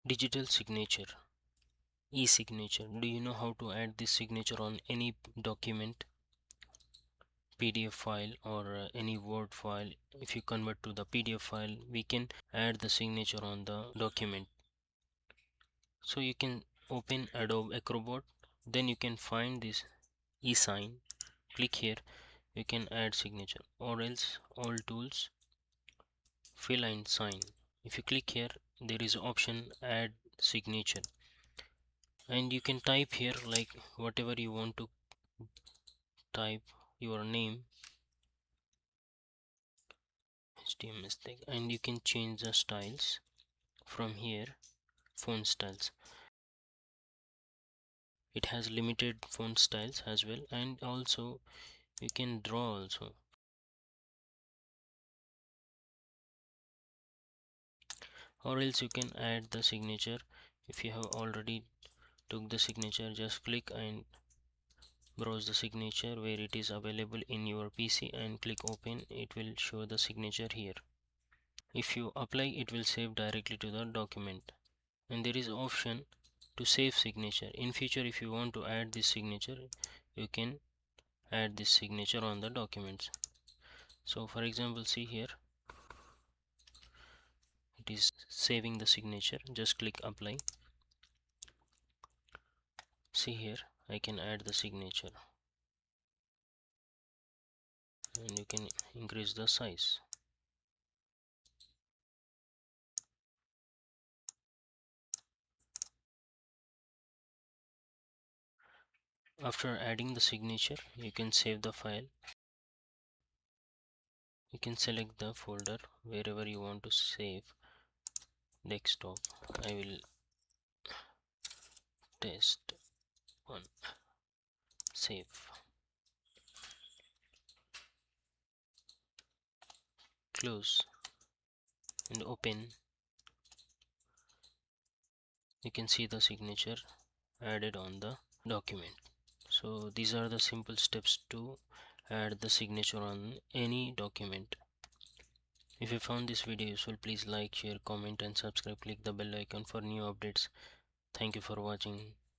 Digital signature, e-signature. Do you know how to add this signature on any document, PDF file, or any Word file? If you convert to the PDF file, we can add the signature on the document. So you can open Adobe Acrobat, then you can find this e-sign, click here, you can add signature, or else all tools, fill and sign. If you click here, there is option add signature, and you can type here like whatever you want to type, your name, HDAMSTech, and you can change the styles from here. Font styles, it has limited font styles as well, and also you can draw also, or else you can add the signature. If you have already took the signature, just click and browse the signature where it is available in your PC and click open. It will show the signature here. If you apply, it will save directly to the document, and there is option to save signature. In future, if you want to add this signature, you can add this signature on the documents. So for example, see here, it is saving the signature. Just click apply. See here, I can add the signature, and you can increase the size. After adding the signature, you can save the file. You can select the folder wherever you want to save. Desktop, I will test one, save, close and open. You can see the signature added on the document. So these are the simple steps to add the signature on any document. If you found this video useful, please like, share, comment and subscribe. Click the bell icon for new updates. Thank you for watching.